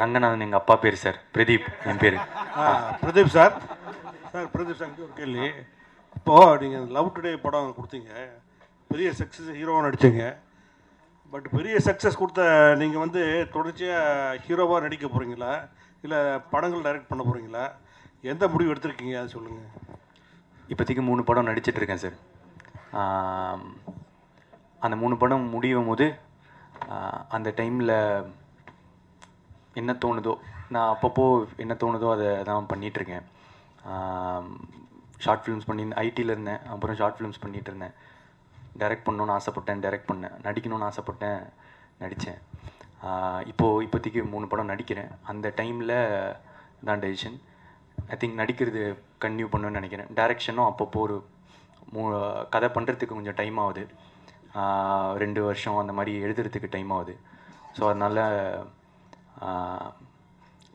ரங்கநாதன் எங்கள் அப்பா பேர் சார். பிரதீப் என் பேர். பிரதீப் சார். பிரதீப் சார் ஒரு கேள்வி. இப்போது நீங்கள் லவ் டுடே படம் கொடுத்தீங்க, பெரிய சக்ஸஸ் ஹீரோவாக நடித்தீங்க. பட் பெரிய சக்ஸஸ் கொடுத்த நீங்கள் வந்து தொடர்ச்சியாக ஹீரோவாக நடிக்க போகிறீங்களா இல்லை படங்கள் டைரக்ட் பண்ண போகிறீங்களா? எந்த முடிவு எடுத்திருக்கீங்க அதை சொல்லுங்கள். இப்போதைக்கு 3 படம் நடிச்சிட்ருக்கேன் சார். அந்த 3 படம் முடியும் போது அந்த டைமில் என்ன தோணுதோ, நான் அப்பப்போ என்ன தோணுதோ அதை தான் பண்ணிகிட்ருக்கேன். ஷார்ட் ஃபிலிம்ஸ் ஐடியில் இருந்தேன், அப்புறம் ஷார்ட் ஃபிலிம்ஸ் பண்ணிகிட்டு இருந்தேன். டைரக்ட் பண்ணணுன்னு ஆசைப்பட்டேன், டைரக்ட் பண்ணேன். நடிக்கணும்னு ஆசைப்பட்டேன், நடித்தேன். இப்போதைக்கு 3 படம் நடிக்கிறேன். அந்த டைமில் தான் டெசிஷன். ஐ திங்க் நடிக்கிறது கன்டினியூ பண்ணுவேன்னு நினைக்கிறேன். டைரக்ஷனும் அப்பப்போ ஒரு கதை பண்ணுறதுக்கு கொஞ்சம் டைம் ஆகுது. 2 வருஷம் அந்த மாதிரி எழுதுறதுக்கு டைம் ஆகுது. ஸோ அதனால்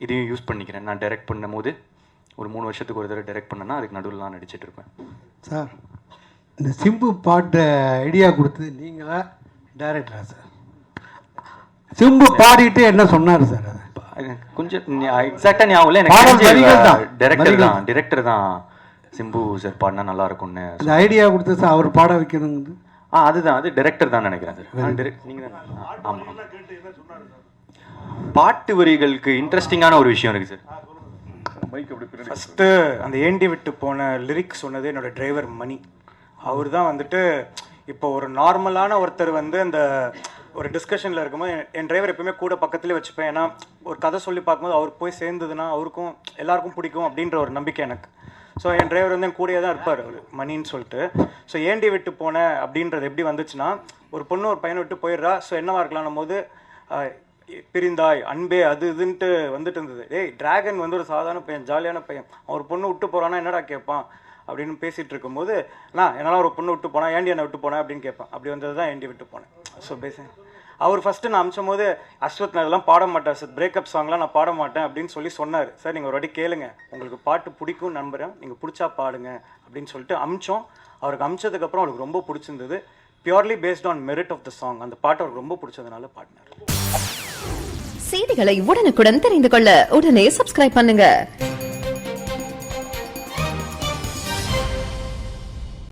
இதையும் யூஸ் பண்ணிக்கிறேன். நான் டைரக்ட் பண்ணும் போது ஒரு 3 வருஷத்துக்கு ஒரு தடவை டைரக்ட் பண்ணேன்னா அதுக்கு நடுவில் நான் நடிச்சிட்டு இருப்பேன். சார், இந்த சிம்பு பாட்டு ஐடியா கொடுத்தது நீங்களா டைரக்டரா சார்? சிம்பு பாடிட்டு என்ன சொன்னார் சார்? அது கொஞ்சம் எக்ஸாக்டாக ஞாபகம் இல்லை எனக்கு. டைரக்டர் தான் சிம்பு சார் பாடினா நல்லா இருக்கும்னு அந்த ஐடியா கொடுத்தது சார். அவர் பாட வைக்கணுங்க. அதுதான், அது டைரக்டர் தான் நினைக்கிறேன் சார். நீங்கள் தான். ஆமாம், பாட்டு வரிகளுக்கு இன்ட்ரெஸ்டிங்கான ஒரு விஷயம் இருக்குது சார். ஃபஸ்ட்டு அந்த ஏண்டி விட்டு போன லிரிக்ஸ் சொன்னது என்னோடய டிரைவர் மணி. அவர் தான் வந்துட்டு இப்போ ஒரு நார்மலான ஒருத்தர் வந்து அந்த ஒரு டிஸ்கஷனில் இருக்கும்போது என் டிரைவர் எப்பவுமே கூட பக்கத்துலேயே வச்சுப்பேன். ஏன்னா ஒரு கதை சொல்லி பார்க்கும்போது அவர் போய் சேர்ந்ததுன்னா அவருக்கும் எல்லாருக்கும் பிடிக்கும் அப்படின்ற ஒரு நம்பிக்கை எனக்கு. ஸோ என் டிரைவர் வந்து என் கூடயே தான் இருப்பார் அவர் மணின்னு சொல்லிட்டு. ஸோ ஏண்டி விட்டு போன அப்படின்றது எப்படி வந்துச்சுன்னா, ஒரு பொண்ணு ஒரு பையனை விட்டு போயிடுறா. ஸோ என்னவா இருக்கலாம்னும் போது பிரிந்தாய் அன்பே அது இதுன்ட்டு வந்துட்டு இருந்தது. டிராகன் வந்து ஒரு சாதாரண பையன், ஜாலியான பையன். ஒரு பொண்ணு விட்டு போகிறான்னா என்னடா கேட்பான் அப்படின்னு பேசிகிட்டு இருக்கும்போது, என்னால் ஒரு பொண்ணு விட்டு போனால் ஏண்டி என்னை விட்டு போனேன் அப்படின்னு கேட்பேன். அப்படி வந்தது தான் ஏண்டி விட்டு போனேன். ஸோ அவர் ஃபஸ்ட்டு நான் அமிச்சும் போது அஸ்வத் நான் இதெல்லாம் பாட மாட்டேன் சார், பிரேக்கப் சாங்லாம் நான் பாட மாட்டேன் அப்படின்னு சொல்லி சொன்னார். சார் நீங்கள் ஒரு வாட்டி கேளுங்க, உங்களுக்கு பாட்டு பிடிக்கும் நம்புகிறேன், நீங்கள் பிடிச்சா பாடுங்க அப்படின்னு சொல்லிட்டு அமிச்சோம். அவருக்கு அமிச்சதுக்கப்புறம் அவருக்கு ரொம்ப பிடிச்சிருந்தது. Purely based on merit of the song. அந்த பாட்டு அவருக்கு ரொம்ப பிடிச்சதுனால பாடினார். செய்திகளை உடனுக்குடன் தெரிந்து கொள்ள உடனே சப்ஸ்கிரைப் பண்ணுங்க.